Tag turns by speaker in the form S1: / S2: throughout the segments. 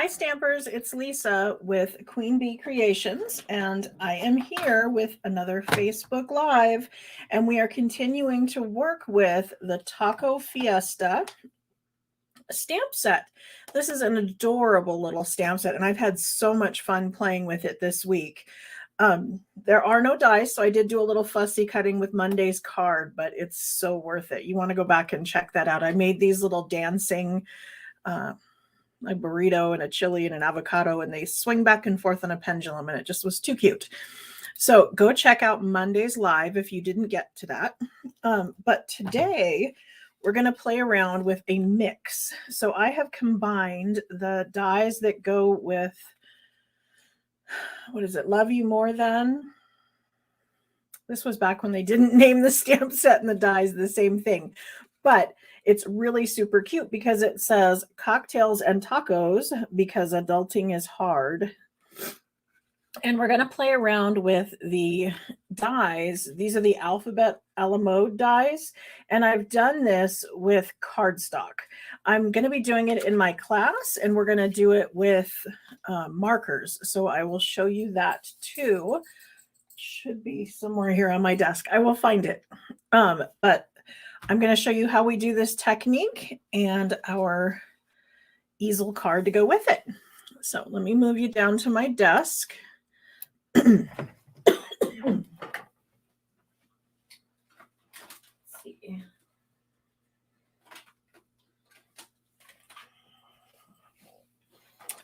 S1: Hi Stampers, it's Lisa with Queen Bee Creations, and I am here with another Facebook Live, and we are continuing to work with the Taco Fiesta stamp set. This is an adorable little stamp set, and I've had so much fun playing with it this week. There are no dies, so I did do a little fussy cutting with Monday's card, but it's so worth it. You want to go back and check that out. I made these little dancing a burrito and a chili and an avocado, and they swing back and forth on a pendulum, and it just was too cute. So go check out Monday's live if you didn't get to that. But today we're going to play around with a mix. So I have combined the dies that go with, what is it, Love You More Than? This was back when they didn't name the stamp set and the dies the same thing. But it's really super cute because it says cocktails and tacos because adulting is hard. And we're going to play around with the dies. These are the alphabet a la mode dies. And I've done this with cardstock. I'm going to be doing it in my class, and we're going to do it with markers. So I will show you that too. It should be somewhere here on my desk. I will find it. But I'm going to show you how we do this technique and our easel card to go with it. So let me move you down to my desk. Let's see.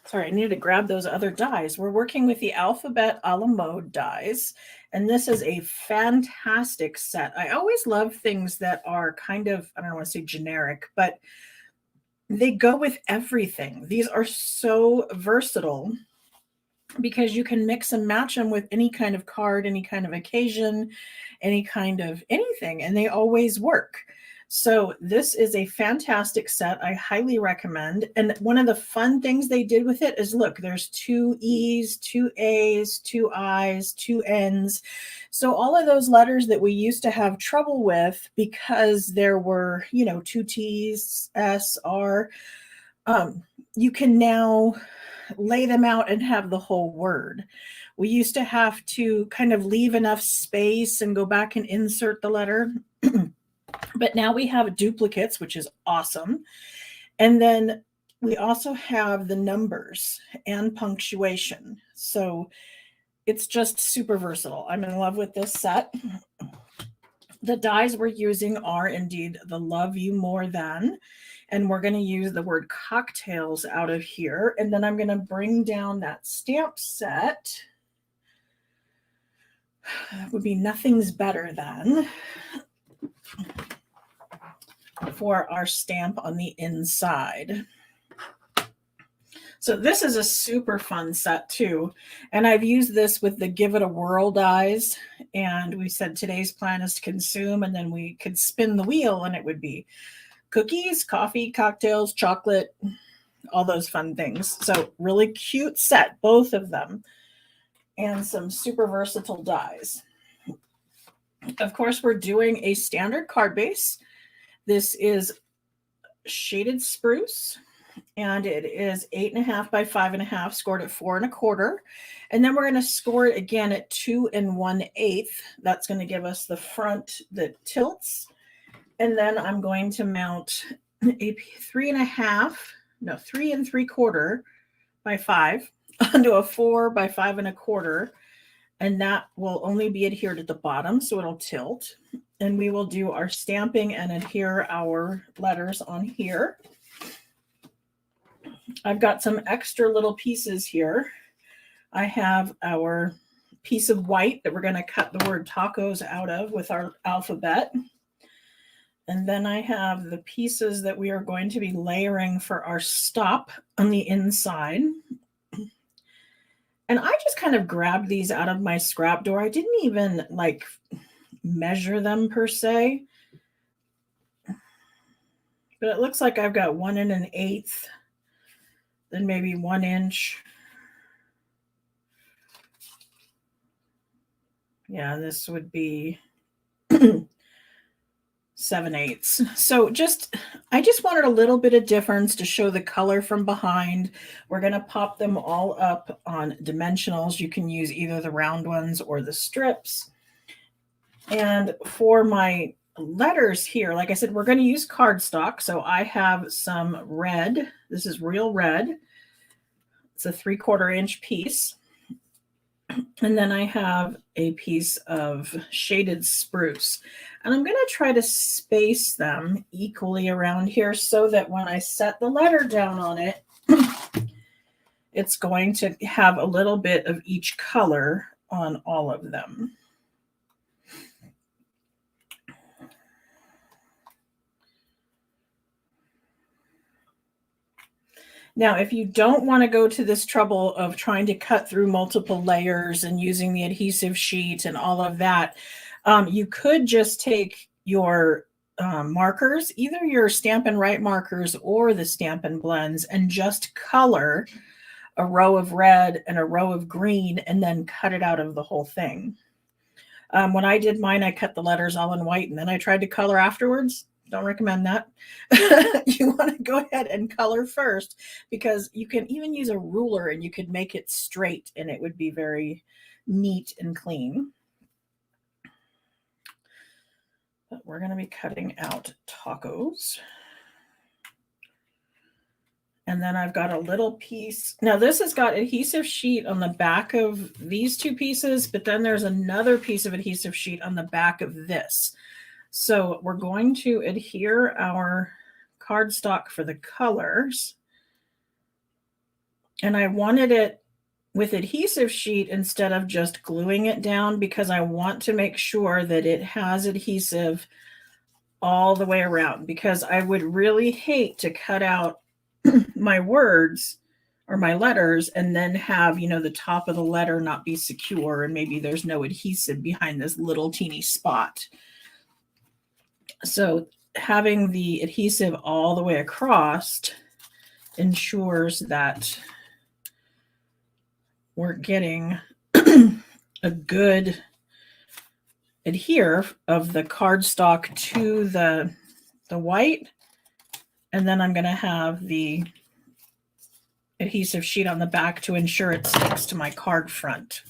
S1: Sorry, I needed to grab those other dies. We're working with the alphabet a la mode dies, and this is a fantastic set. I always love things that are kind of, I don't want to say generic, but they go with everything. These are so versatile because you can mix and match them with any kind of card, any kind of occasion, any kind of anything, and they always work. So this is a fantastic set. I highly recommend. And one of the fun things they did with it is, look, there's 2 E's, 2 A's, 2 I's, 2 N's. So all of those letters that we used to have trouble with because there were, 2 T's, S, R, you can now lay them out and have the whole word. We used to have to kind of leave enough space and go back and insert the letter. But now we have duplicates, which is awesome. And then we also have the numbers and punctuation. So it's just super versatile. I'm in love with this set. The dies we're using are indeed the Love You More Than. And we're going to use the word cocktails out of here. And then I'm going to bring down that stamp set. That would be Nothing's Better Than for our stamp on the inside. So this is a super fun set too. And I've used this with the Give It a Whirl dies. And we said today's plan is to consume, and then we could spin the wheel and it would be cookies, coffee, cocktails, chocolate, all those fun things. So really cute set, both of them. And some super versatile dies. Of course, we're doing a standard card base. This is shaded spruce, and it is 8.5 by 5.5, scored at 4 1/4. And then we're going to score it again at 2 1/8. That's going to give us the front that tilts. And then I'm going to mount a 3 3¾ by 5 onto a 4 by 5 1/4. And that will only be adhered at the bottom, so it'll tilt. And we will do our stamping and adhere our letters on here. I've got some extra little pieces here. I have our piece of white that we're going to cut the word tacos out of with our alphabet. And then I have the pieces that we are going to be layering for our stop on the inside. And I just kind of grabbed these out of my scrap drawer. I didn't even measure them per se. But it looks like I've got 1 1/8, then maybe 1 inch. Yeah, this would be 7/8. So I just wanted a little bit of difference to show the color from behind. We're going to pop them all up on dimensionals. You can use either the round ones or the strips. And for my letters here, like I said, we're going to use cardstock. So I have some red. This is real red. It's a 3/4 inch piece. And then I have a piece of shaded spruce. And I'm going to try to space them equally around here so that when I set the letter down on it, it's going to have a little bit of each color on all of them. Now, if you don't want to go to this trouble of trying to cut through multiple layers and using the adhesive sheet and all of that, you could just take your markers, either your Stampin' Write markers or the Stampin' Blends, and just color a row of red and a row of green and then cut it out of the whole thing. When I did mine, I cut the letters all in white and then I tried to color afterwards. Don't recommend that. You want to go ahead and color first, because you can even use a ruler and you could make it straight and it would be very neat and clean. But we're going to be cutting out tacos. And then I've got a little piece. Now this has got adhesive sheet on the back of these two pieces, but then there's another piece of adhesive sheet on the back of this. So we're going to adhere our cardstock for the colors. And I wanted it with adhesive sheet instead of just gluing it down, because I want to make sure that it has adhesive all the way around, because I would really hate to cut out my words or my letters and then have, you know, the top of the letter not be secure and maybe there's no adhesive behind this little teeny spot. So having the adhesive all the way across ensures that we're getting a good adhere of the cardstock to the white. And then I'm going to have the adhesive sheet on the back to ensure it sticks to my card front.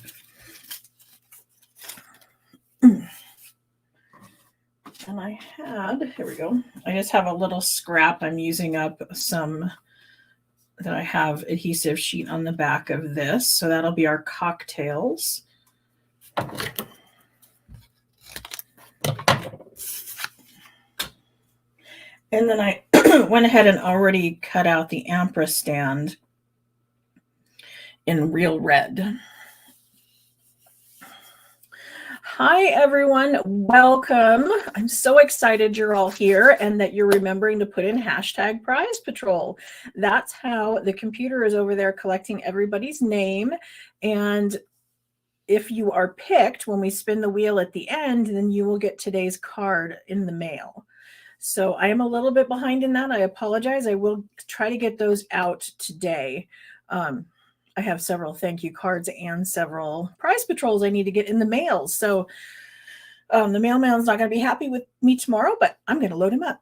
S1: And I had, here we go. I just have a little scrap. I'm using up some that I have adhesive sheet on the back of this. So that'll be our cocktails. And then I went ahead and already cut out the ampersand in real red. Hi, everyone. Welcome. I'm so excited you're all here and that you're remembering to put in hashtag Prize Patrol. That's how the computer is over there collecting everybody's name. And if you are picked when we spin the wheel at the end, then you will get today's card in the mail. So I am a little bit behind in that. I apologize. I will try to get those out today. I have several thank you cards and several prize patrols I need to get in the mail. So the mailman's not going to be happy with me tomorrow, but I'm going to load him up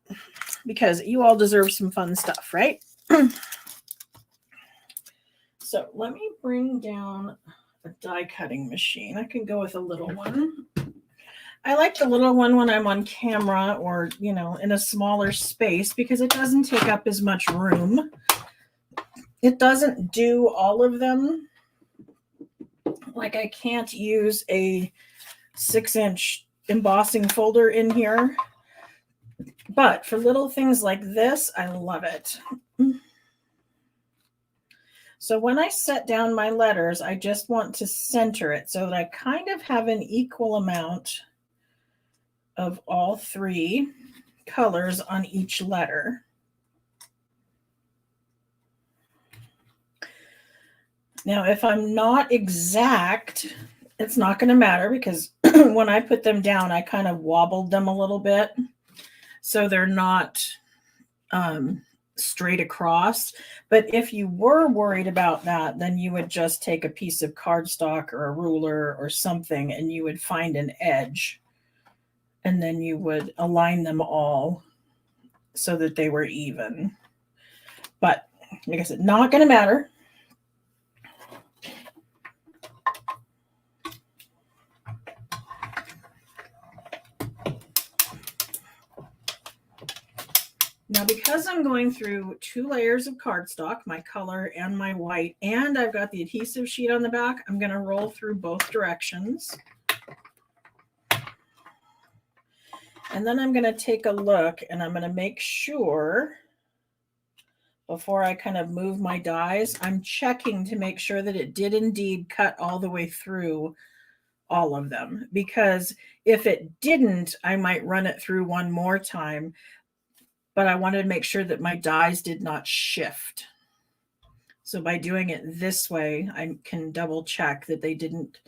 S1: because you all deserve some fun stuff, right? So let me bring down a die cutting machine. I can go with a little one. I like the little one when I'm on camera or, you know, in a smaller space because it doesn't take up as much room. It doesn't do all of them. Like I can't use a 6-inch embossing folder in here. But for little things like this, I love it. So when I set down my letters, I just want to center it so that I kind of have an equal amount of all three colors on each letter. Now, if I'm not exact, it's not going to matter because when I put them down, I kind of wobbled them a little bit. So they're not straight across. But if you were worried about that, then you would just take a piece of cardstock or a ruler or something and you would find an edge and then you would align them all so that they were even. But like I said, not going to matter. Now, because I'm going through 2 layers of cardstock, my color and my white, and I've got the adhesive sheet on the back, I'm going to roll through both directions. And then I'm going to take a look and I'm going to make sure before I kind of move my dies, I'm checking to make sure that it did indeed cut all the way through all of them. Because if it didn't, I might run it through one more time. But I wanted to make sure that my dies did not shift. So by doing it this way, I can double check that they didn't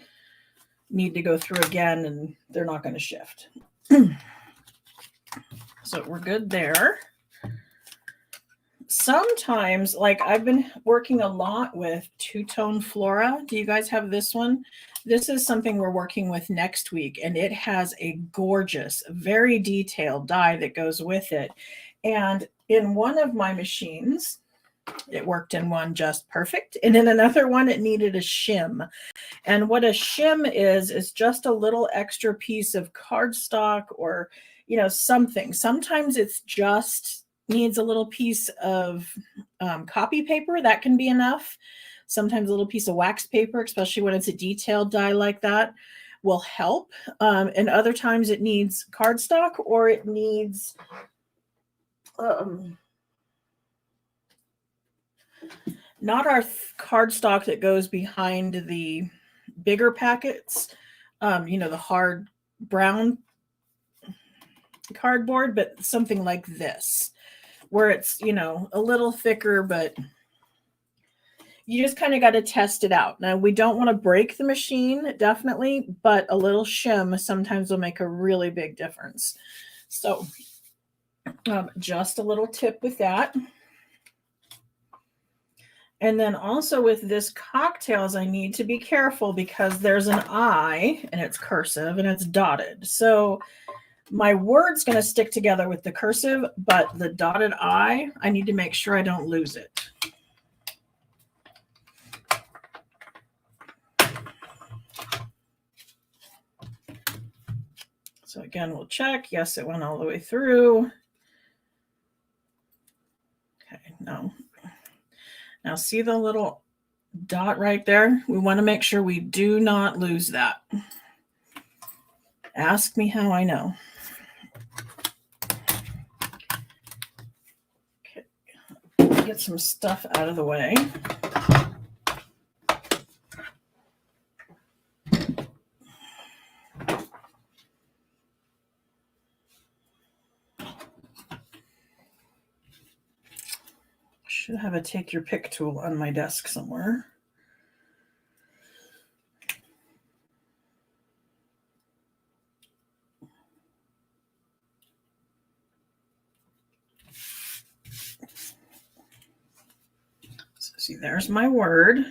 S1: need to go through again and they're not going to shift. So we're good there. Sometimes, like I've been working a lot with two-tone flora. Do you guys have this one? This is something we're working with next week, and it has a gorgeous, very detailed die that goes with it. And in one of my machines, it worked in one just perfect. And in another one, it needed a shim. And what a shim is just a little extra piece of cardstock or, something. Sometimes it's just needs a little piece of copy paper. That can be enough. Sometimes a little piece of wax paper, especially when it's a detailed die like that, will help. And other times it needs cardstock or it needs not our cardstock that goes behind the bigger packets, the hard brown cardboard, but something like this, where it's, a little thicker, but you just kind of got to test it out. Now, we don't want to break the machine, definitely, but a little shim sometimes will make a really big difference. So just a little tip with that. And then also with this cocktails, I need to be careful because there's an I and it's cursive and it's dotted. So my word's going to stick together with the cursive, but the dotted I need to make sure I don't lose it. So again, we'll check. Yes, it went all the way through. Okay, no. Now see the little dot right there? We want to make sure we do not lose that. Ask me how I know. Okay, get some stuff out of the way. Should have a take your pick tool on my desk somewhere. So see, there's my word,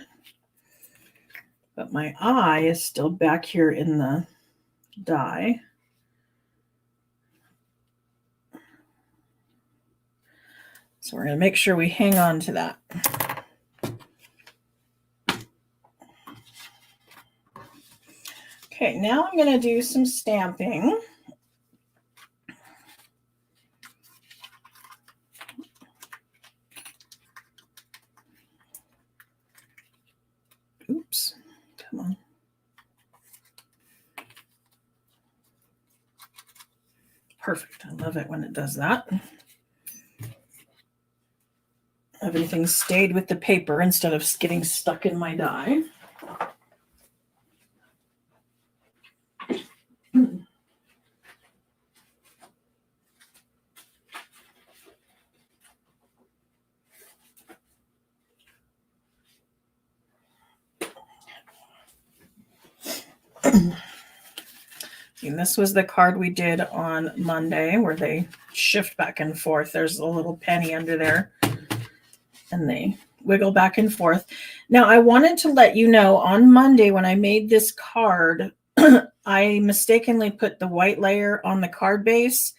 S1: but my I is still back here in the die. So we're going to make sure we hang on to that. Okay, now I'm going to do some stamping. Oops, come on. Perfect. I love it when it does that. Everything stayed with the paper instead of getting stuck in my die. And this was the card we did on Monday where they shift back and forth. There's a little penny under there and they wiggle back and forth. Now, I wanted to let you know on Monday when I made this card, I mistakenly put the white layer on the card base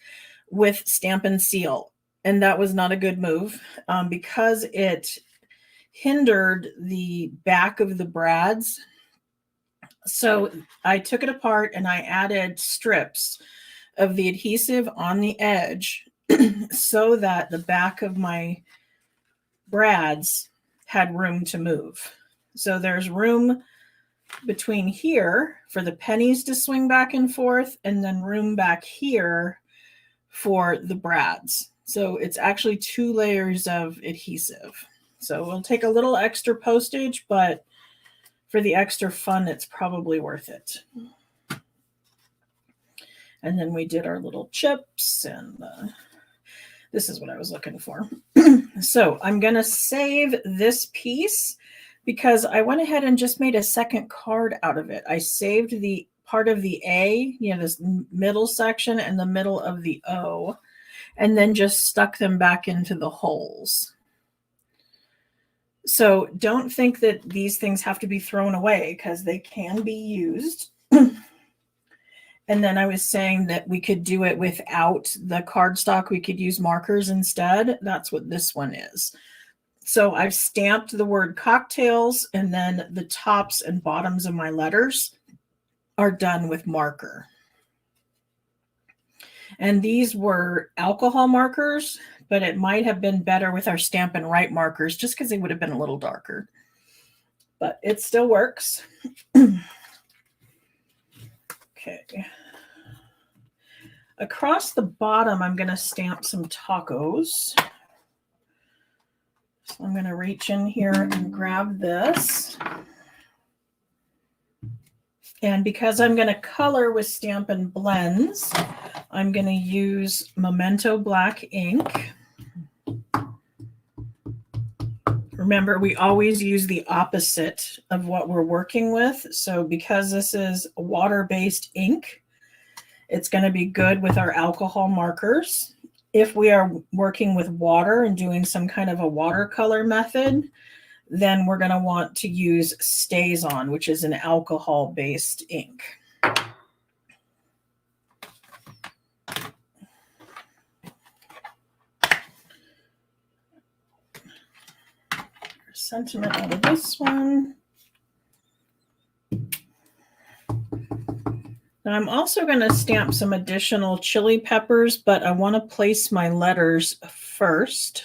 S1: with Stampin' Seal, and that was not a good move because it hindered the back of the brads. So I took it apart and I added strips of the adhesive on the edge so that the back of my brads had room to move. So there's room between here for the pennies to swing back and forth, and then room back here for the brads. So it's actually 2 layers of adhesive. So it'll take a little extra postage, but for the extra fun, it's probably worth it. And then we did our little chips, and this is what I was looking for. So I'm going to save this piece because I went ahead and just made a second card out of it. I saved the part of the A, this middle section and the middle of the O, and then just stuck them back into the holes. So don't think that these things have to be thrown away because they can be used. And then I was saying that we could do it without the cardstock. We could use markers instead. That's what this one is. So I've stamped the word cocktails, and then the tops and bottoms of my letters are done with marker. And these were alcohol markers, but it might have been better with our Stampin' Write markers just because they would have been a little darker. But it still works. Okay. Across the bottom, I'm going to stamp some tacos. So I'm going to reach in here and grab this. And because I'm going to color with Stampin' Blends, I'm going to use Memento Black ink. Remember, we always use the opposite of what we're working with. So because this is water-based ink, it's going to be good with our alcohol markers. If we are working with water and doing some kind of a watercolor method, then we're going to want to use StazOn, which is an alcohol-based ink. Sentiment out of this one. Now I'm also going to stamp some additional chili peppers, but I want to place my letters first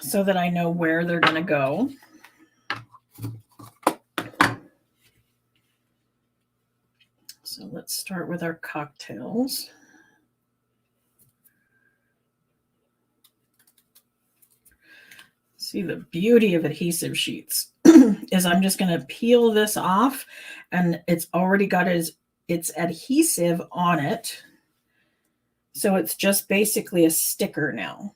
S1: so that I know where they're going to go. So let's start with our cocktails. See, the beauty of adhesive sheets is I'm just going to peel this off, and it's already got its adhesive on it. So it's just basically a sticker now.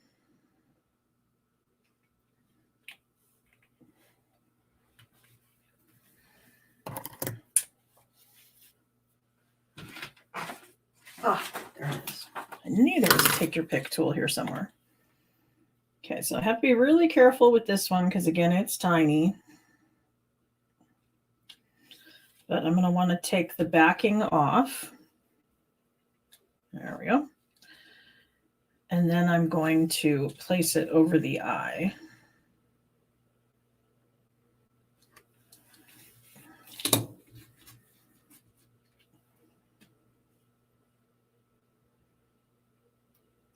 S1: Oh, there it is. I knew there was a take your pick tool here somewhere. Okay, so I have to be really careful with this one because, again, it's tiny. But I'm going to want to take the backing off. There we go. And then I'm going to place it over the eye.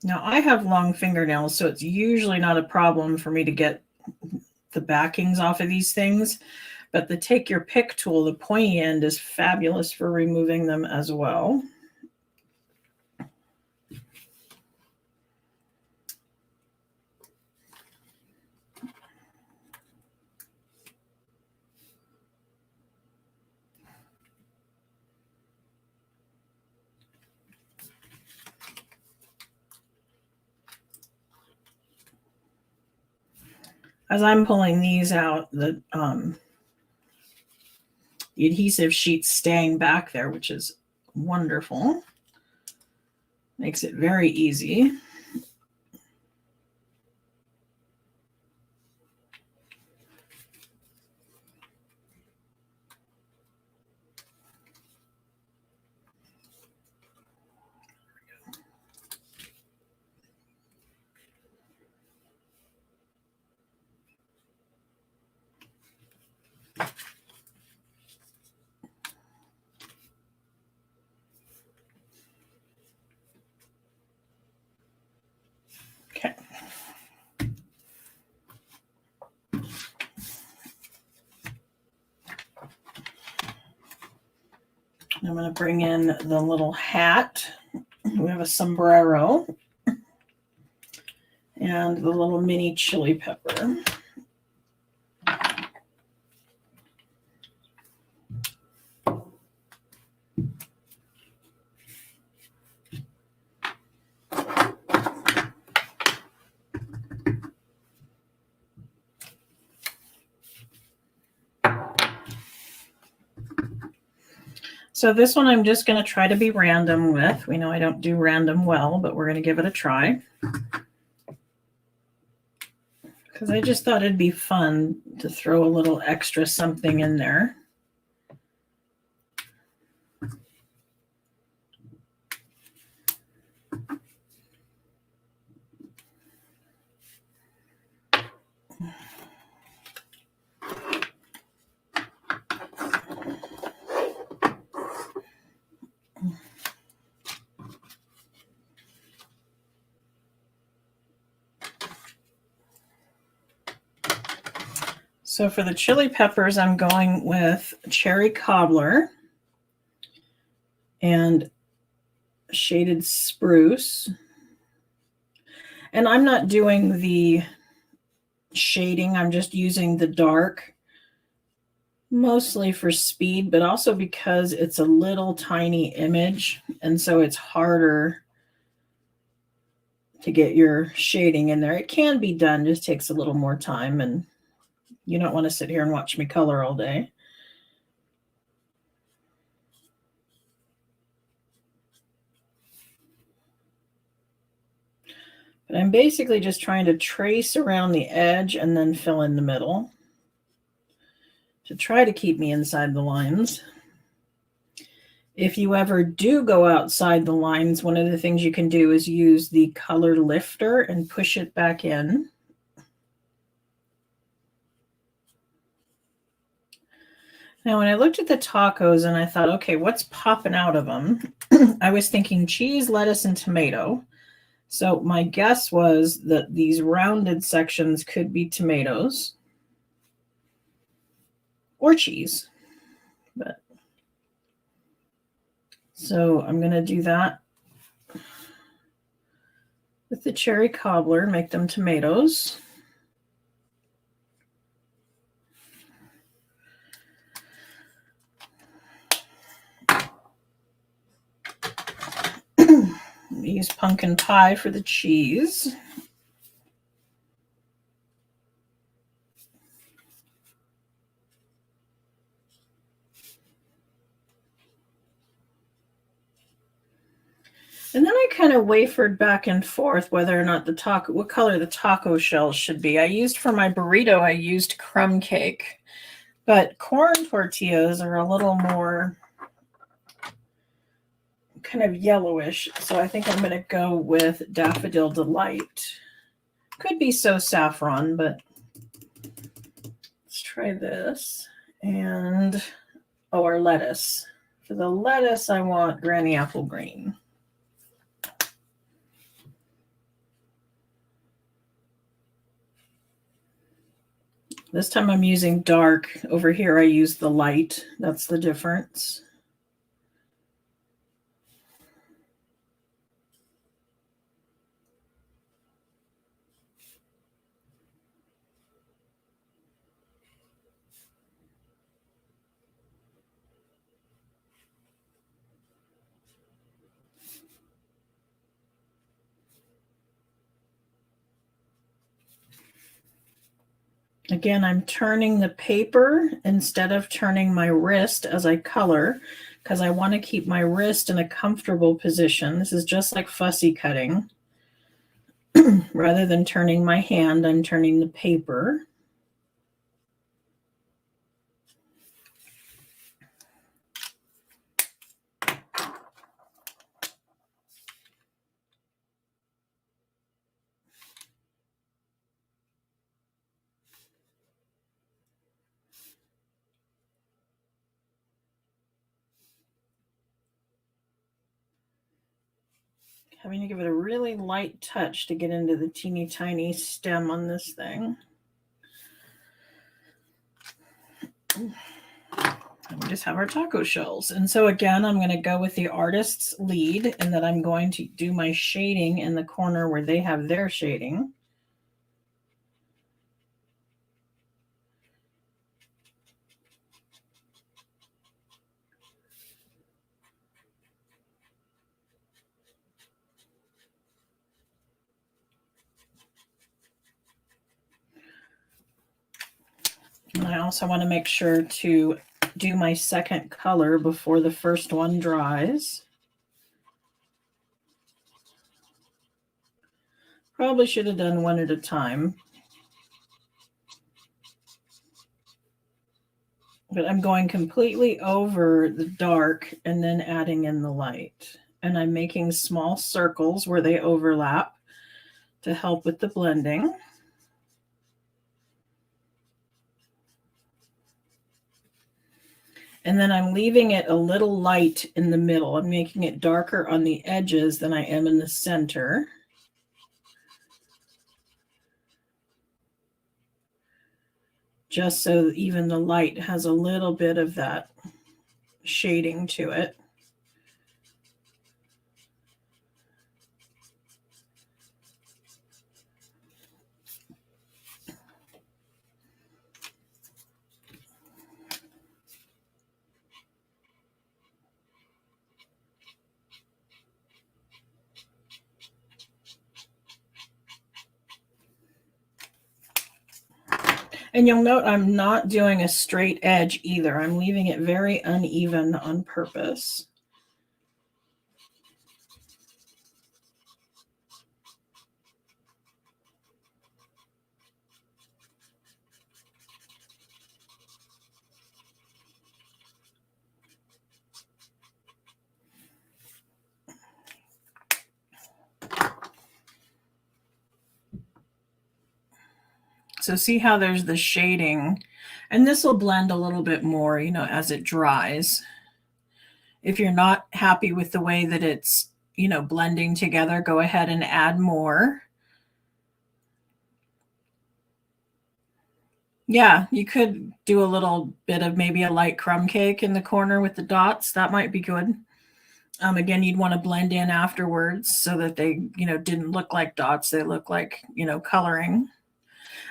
S1: Now, I have long fingernails, so it's usually not a problem for me to get the backings off of these things. But the take your pick tool, the pointy end, is fabulous for removing them as well. As I'm pulling these out, the adhesive sheet's staying back there, which is wonderful. Makes it very easy. I'm going to bring in the little hat. We have a sombrero and the little mini chili pepper. So this one I'm just going to try to be random with. We know I don't do random well, but we're going to give it a try. Because I just thought it'd be fun to throw a little extra something in there. So for the chili peppers, I'm going with cherry cobbler and shaded spruce. And I'm not doing the shading, I'm just using the dark, mostly for speed, but also because it's a little tiny image, and so it's harder to get your shading in there. It can be done, just takes a little more time, and you don't want to sit here and watch me color all day. But I'm basically just trying to trace around the edge and then fill in the middle to try to keep me inside the lines. If you ever do go outside the lines, one of the things you can do is use the color lifter and push it back in. Now, when I looked at the tacos and I thought, okay, what's popping out of them? I was thinking cheese, lettuce, and tomato. So my guess was that these rounded sections could be tomatoes or cheese. But so I'm going to do that with the cherry cobbler, make them tomatoes. Use pumpkin pie for the cheese. And then I kind of wafered back and forth whether or not what color the taco shells should be. For my burrito, I used crumb cake, but corn tortillas are a little more kind of yellowish. So I think I'm going to go with Daffodil Delight. Could be so saffron, but let's try this. And, our lettuce. For the lettuce, I want Granny Apple Green. This time I'm using dark. Over here I use the light. That's the difference. Again, I'm turning the paper instead of turning my wrist as I color, because I want to keep my wrist in a comfortable position. This is just like fussy cutting. Rather than turning my hand, I'm turning the paper. Having to give it a really light touch to get into the teeny tiny stem on this thing. we just have our taco shells. And so again, I'm going to go with the artist's lead, and that I'm going to do my shading in the corner where they have their shading. And I also want to make sure to do my second color before the first one dries. Probably should have done one at a time. But I'm going completely over the dark and then adding in the light. And I'm making small circles where they overlap to help with the blending. And then I'm leaving it a little light in the middle. I'm making it darker on the edges than I am in the center. Just so even the light has a little bit of that shading to it. And you'll note I'm not doing a straight edge either. I'm leaving it very uneven on purpose. So see how there's the shading, and this will blend a little bit more, as it dries. If you're not happy with the way that it's, blending together, go ahead and add more. Yeah, you could do a little bit of maybe a light crumb cake in the corner with the dots. That might be good. Again, you'd want to blend in afterwards so that they, didn't look like dots. They look like, coloring.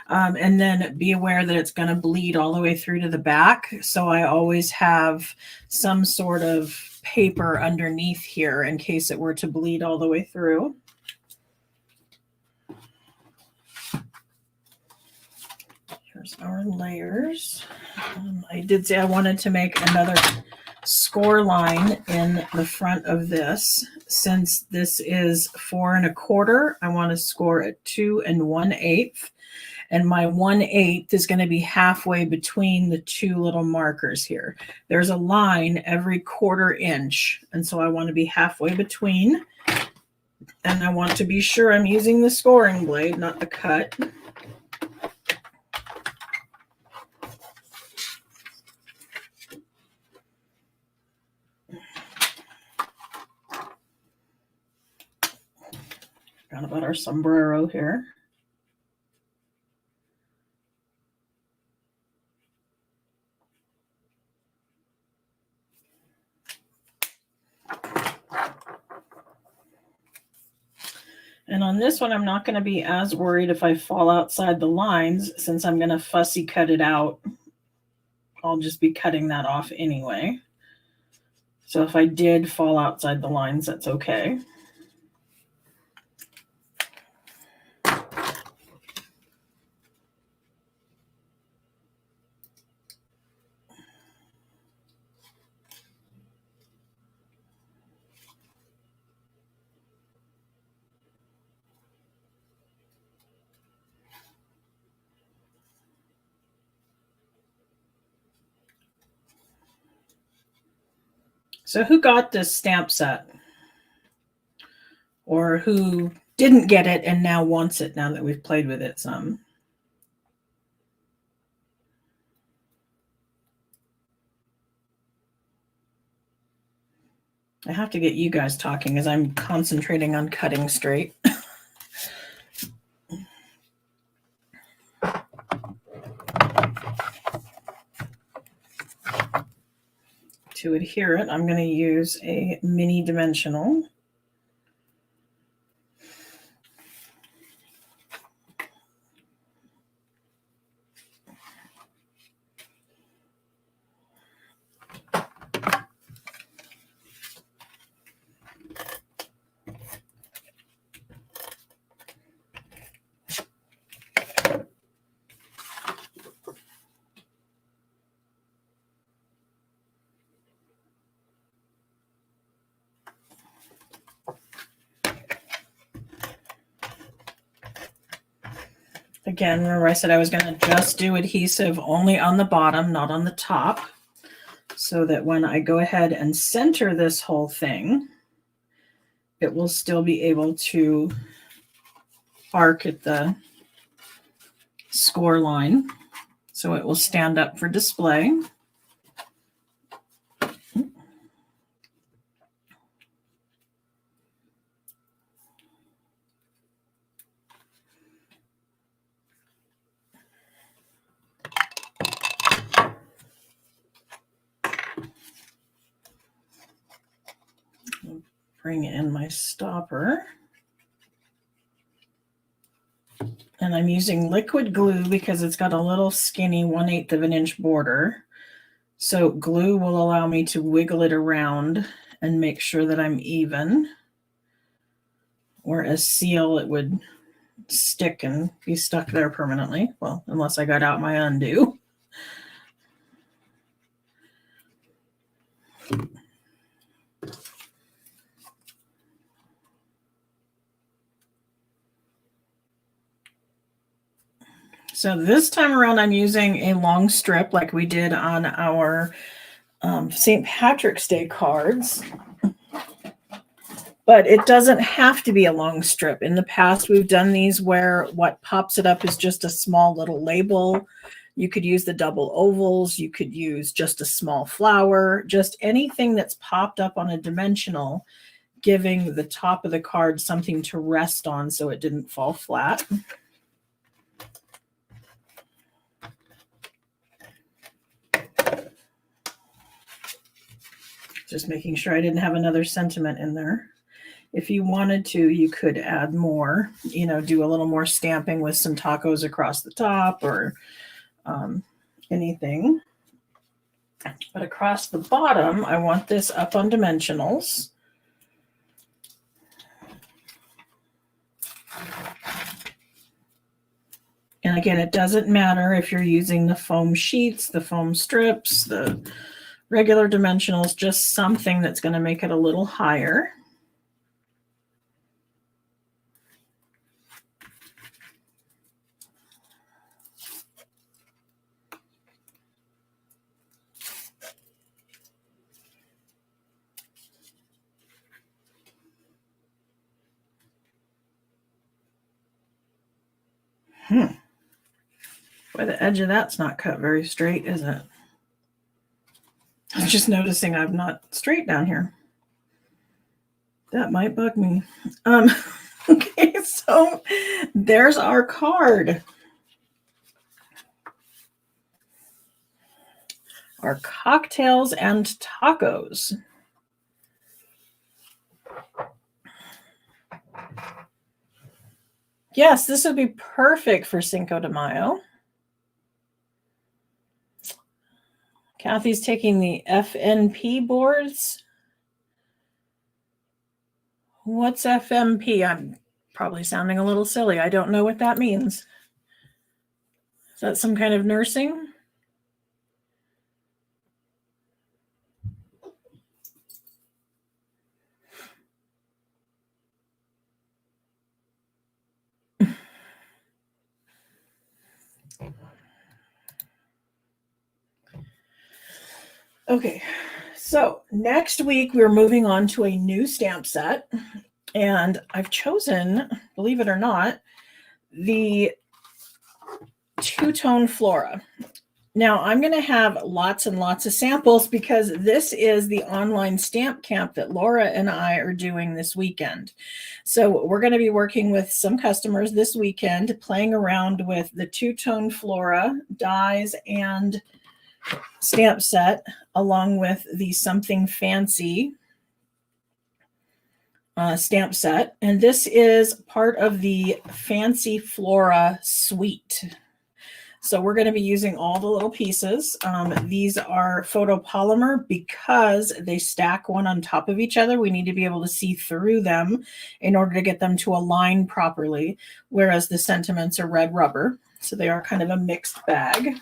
S1: And then be aware that it's going to bleed all the way through to the back. So I always have some sort of paper underneath here in case it were to bleed all the way through. Here's our layers. I did say I wanted to make another score line in the front of this. Since this is 4 1/4, I want to score at 2 1/8. And my 1/8 is going to be halfway between the two little markers here. There's a line every 1/4 inch. And so I want to be halfway between. And I want to be sure I'm using the scoring blade, not the cut. Forgot about our sombrero here. And on this one, I'm not going to be as worried if I fall outside the lines, since I'm going to fussy cut it out. I'll just be cutting that off anyway. So if I did fall outside the lines, that's okay. So who got this stamp set? Or who didn't get it and now wants it now that we've played with it some? I have to get you guys talking as I'm concentrating on cutting straight. To adhere it, I'm going to use a mini dimensional. Again, remember I said I was going to just do adhesive only on the bottom, not on the top, so that when I go ahead and center this whole thing, it will still be able to arc at the score line, so it will stand up for display. Bring in my stopper. And I'm using liquid glue because it's got a little skinny 1/8 of an inch border. So glue will allow me to wiggle it around and make sure that I'm even. Whereas seal, it would stick and be stuck there permanently. Well, unless I got out my undo. So this time around, I'm using a long strip like we did on our St. Patrick's Day cards. But it doesn't have to be a long strip. In the past, we've done these where what pops it up is just a small little label. You could use the double ovals. You could use just a small flower, just anything that's popped up on a dimensional, giving the top of the card something to rest on so it didn't fall flat. Just making sure I didn't have another sentiment in there. If you wanted to, you could add more, do a little more stamping with some tacos across the top or anything. But across the bottom, I want this up on dimensionals. And again, it doesn't matter if you're using the foam sheets, the foam strips, the regular dimensionals, just something that's going to make it a little higher. Boy, the edge of that's not cut very straight, is it? I'm just noticing I'm not straight down here. That might bug me. Okay, so there's our card. Our cocktails and tacos. Yes, this would be perfect for Cinco de Mayo. Kathy's taking the FNP boards. What's FMP? I'm probably sounding a little silly. I don't know what that means. Is that some kind of nursing? Okay, so next week we're moving on to a new stamp set, and I've chosen, believe it or not, the two-tone flora. Now I'm going to have lots and lots of samples because this is the online stamp camp that Laura and I are doing this weekend. So we're going to be working with some customers this weekend, playing around with the two-tone flora dies and stamp set along with the Something Fancy stamp set. And this is part of the Fancy Flora suite. So we're going to be using all the little pieces. These are photopolymer because they stack one on top of each other. We need to be able to see through them in order to get them to align properly, whereas the sentiments are red rubber. So they are kind of a mixed bag.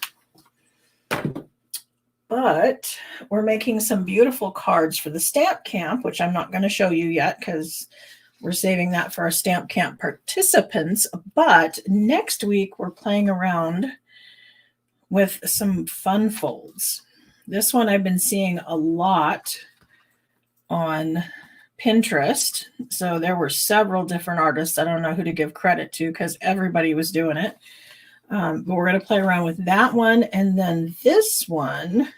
S1: But we're making some beautiful cards for the stamp camp, which I'm not going to show you yet because we're saving that for our stamp camp participants. But next week, we're playing around with some fun folds. This one I've been seeing a lot on Pinterest. So there were several different artists. I don't know who to give credit to because everybody was doing it. But we're going to play around with that one. And then this one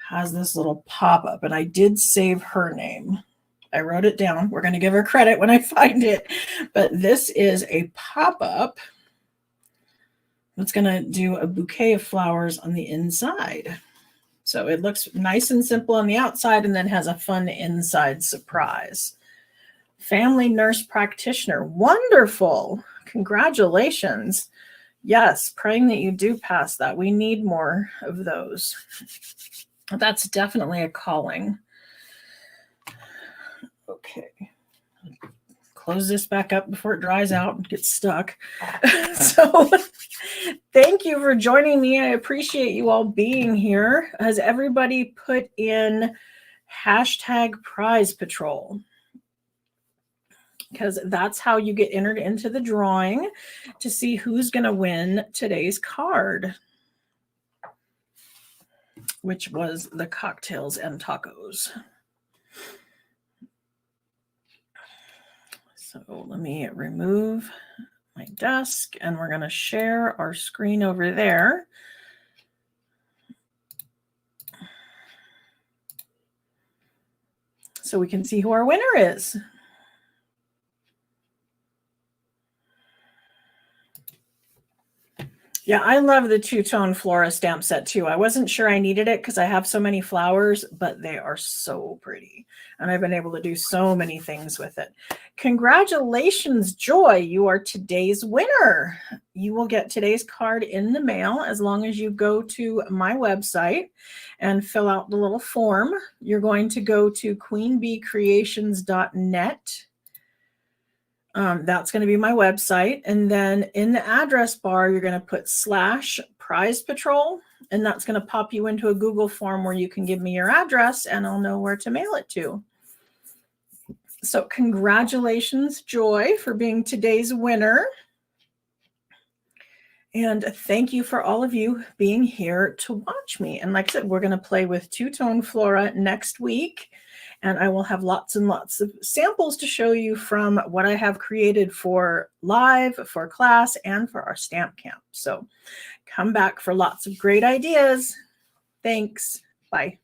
S1: has this little pop-up. And I did save her name. I wrote it down. We're going to give her credit when I find it. But this is a pop-up. It's going to do a bouquet of flowers on the inside. So it looks nice and simple on the outside and then has a fun inside surprise. Family nurse practitioner. Wonderful. Congratulations. Yes, praying that you do pass that. We need more of those. That's definitely a calling. Okay. Close this back up before it dries out and gets stuck. So thank you for joining me. I appreciate you all being here. Has everybody put in hashtag prize patrol? Because that's how you get entered into the drawing to see who's going to win today's card, which was the cocktails and tacos. So let me remove my desk and we're going to share our screen over there. So we can see who our winner is. Yeah, I love the two-tone Flora stamp set too. I wasn't sure I needed it because I have so many flowers, but they are so pretty. And I've been able to do so many things with it. Congratulations, Joy. You are today's winner. You will get today's card in the mail as long as you go to my website and fill out the little form. You're going to go to queenbeecreations.net. That's going to be my website. And then in the address bar, you're going to put /prize patrol. And that's going to pop you into a Google form where you can give me your address and I'll know where to mail it to. So congratulations, Joy, for being today's winner. And thank you for all of you being here to watch me. And like I said, we're going to play with two-tone Flora next week. And I will have lots and lots of samples to show you from what I have created for live, for class, and for our stamp camp. So come back for lots of great ideas. Thanks. Bye.